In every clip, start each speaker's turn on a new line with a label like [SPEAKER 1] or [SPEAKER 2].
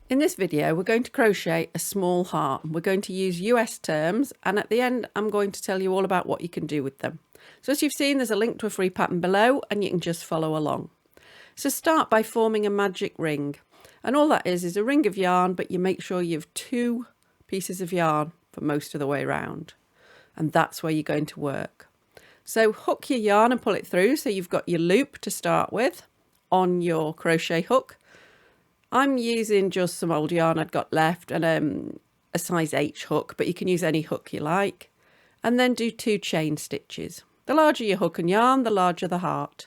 [SPEAKER 1] In this video, we're going to crochet a small heart. We're going to use US terms, and at the end, I'm going to tell you all about what you can do with them. So as you've seen, there's a link to a free pattern below, and you can just follow along. So start by forming a magic ring. And all that is a ring of yarn, but you make sure you have 2 pieces of yarn for most of the way around. And that's where you're going to work. So hook your yarn and pull it through. So you've got your loop to start with on your crochet hook. I'm using just some old yarn I'd got left and a size H hook, but you can use any hook you like. And then do 2 chain stitches. The larger your hook and yarn, the larger the heart.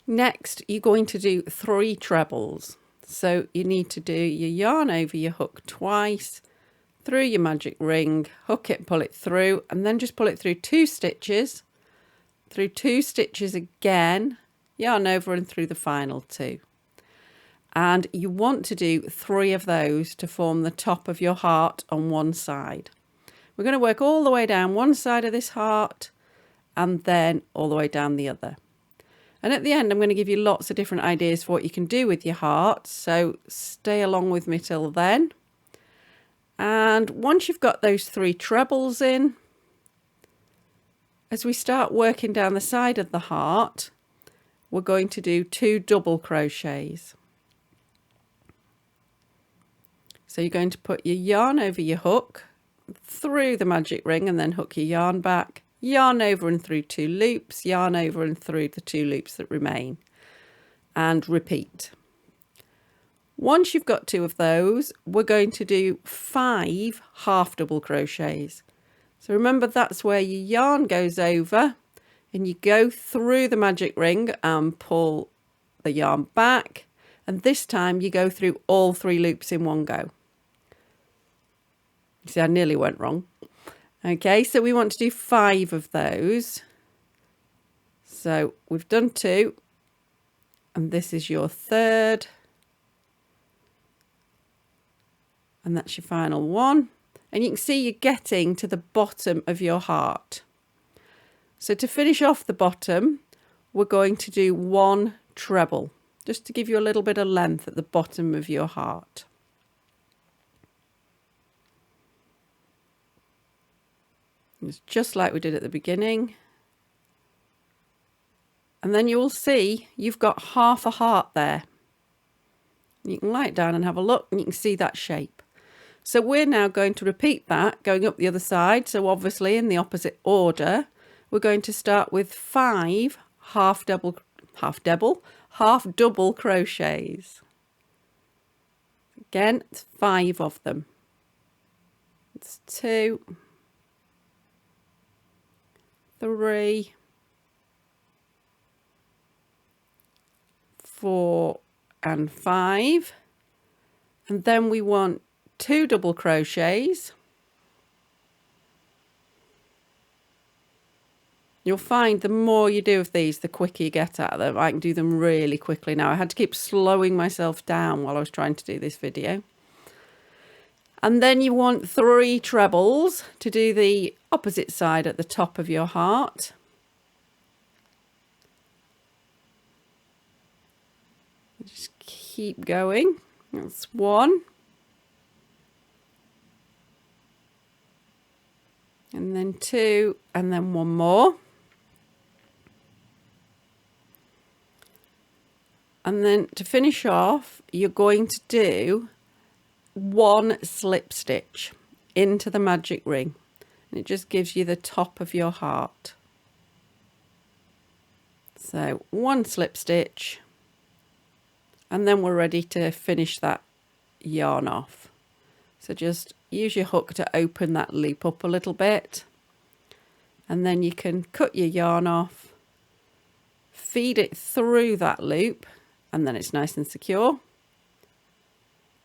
[SPEAKER 1] Next, you're going to do 3 trebles. So you need to do your yarn over your hook twice, through your magic ring, hook it, pull it through, and then just pull it through 2 stitches, through 2 stitches again, yarn over and through the final 2. And you want to do 3 of those to form the top of your heart on one side. We're going to work all the way down one side of this heart and then all the way down the other. And at the end, I'm going to give you lots of different ideas for what you can do with your heart. So stay along with me till then. And once you've got those 3 trebles in, as we start working down the side of the heart, we're going to do 2 double crochets. So you're going to put your yarn over your hook, through the magic ring, and then hook your yarn back, yarn over and through 2 loops, yarn over and through the 2 loops that remain, and repeat. Once you've got 2 of those, we're going to do 5 half double crochets. So remember, that's where your yarn goes over and you go through the magic ring and pull the yarn back, and this time you go through all 3 loops in one go. You see, I nearly went wrong. Okay, so we want to do 5 of those. So we've done 2, and this is your 3rd, and that's your final one. And you can see you're getting to the bottom of your heart. So to finish off the bottom, we're going to do 1 treble, just to give you a little bit of length at the bottom of your heart. It's just like we did at the beginning. And then you will see you've got half a heart there. You can lie it down and have a look, and you can see that shape. So we're now going to repeat that going up the other side. So obviously in the opposite order, we're going to start with 5 half double crochets. Again, it's 5 of them. It's 2, 3, 4 and 5, and then we want 2 double crochets. You'll find the more you do of these, the quicker you get at them. I can do them really quickly now. I had to keep slowing myself down while I was trying to do this video. And then you want 3 trebles to do the opposite side at the top of your heart. Just keep going. That's 1. And then 2, and then 1 more. And then to finish off, you're going to do 1 slip stitch into the magic ring, and it just gives you the top of your heart. So 1 slip stitch, and then we're ready to finish that yarn off. So just use your hook to open that loop up a little bit, and then you can cut your yarn off, feed it through that loop, and then it's nice and secure.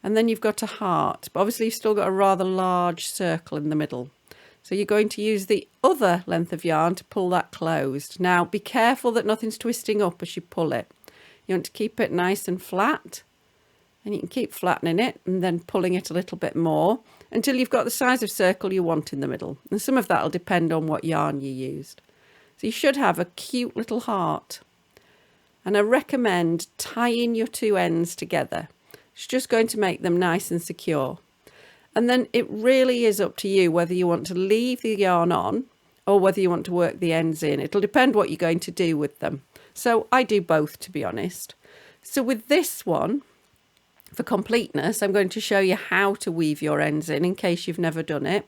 [SPEAKER 1] And then you've got a heart, but obviously you've still got a rather large circle in the middle. So you're going to use the other length of yarn to pull that closed. Now be careful that nothing's twisting up as you pull it. You want to keep it nice and flat, and you can keep flattening it and then pulling it a little bit more until you've got the size of circle you want in the middle. And some of that will depend on what yarn you used. So you should have a cute little heart. And I recommend tying your 2 ends together. It's just going to make them nice and secure. And then it really is up to you whether you want to leave the yarn on or whether you want to work the ends in. It'll depend what you're going to do with them. So I do both, to be honest. So with this one, for completeness, I'm going to show you how to weave your ends in case you've never done it.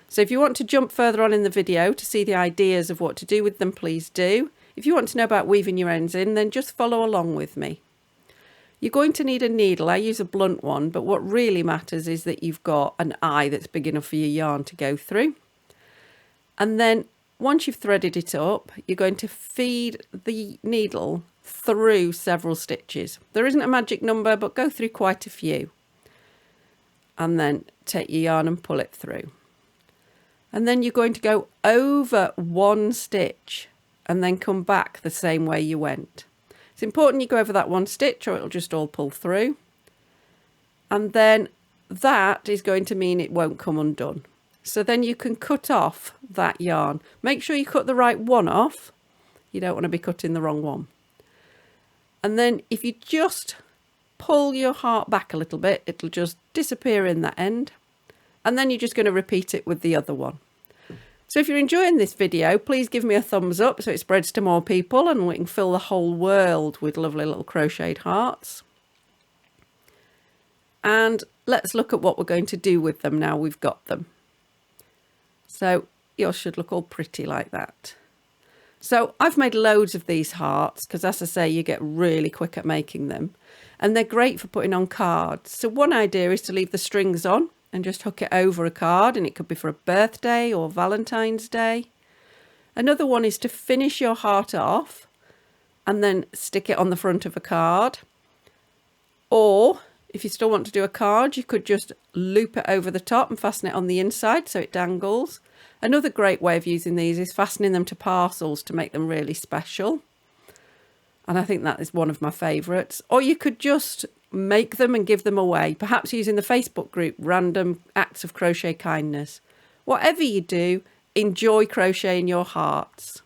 [SPEAKER 1] So if you want to jump further on in the video to see the ideas of what to do with them, please do. If you want to know about weaving your ends in, then just follow along with me. You're going to need a needle. I use a blunt one, but what really matters is that you've got an eye that's big enough for your yarn to go through. And then once you've threaded it up, you're going to feed the needle through several stitches. There isn't a magic number, but go through quite a few. And then take your yarn and pull it through. And then you're going to go over one stitch and then come back the same way you went. It's important you go over that one stitch or it'll just all pull through. And then that is going to mean it won't come undone. So then you can cut off that yarn. Make sure you cut the right one off. You don't want to be cutting the wrong one. And then if you just pull your heart back a little bit, it'll just disappear in that end. And then you're just going to repeat it with the other one. So if you're enjoying this video, please give me a thumbs up so it spreads to more people and we can fill the whole world with lovely little crocheted hearts. And let's look at what we're going to do with them now we've got them. So yours should look all pretty like that. So I've made loads of these hearts because, as I say, you get really quick at making them. And they're great for putting on cards. So one idea is to leave the strings on and just hook it over a card, and it could be for a birthday or Valentine's Day. Another one is to finish your heart off and then stick it on the front of a card. Or if you still want to do a card, you could just loop it over the top and fasten it on the inside so it dangles. Another great way of using these is fastening them to parcels to make them really special. And I think that is one of my favourites. Or you could just make them and give them away, perhaps using the Facebook group Random Acts of Crochet Kindness. Whatever you do, enjoy crocheting your hearts.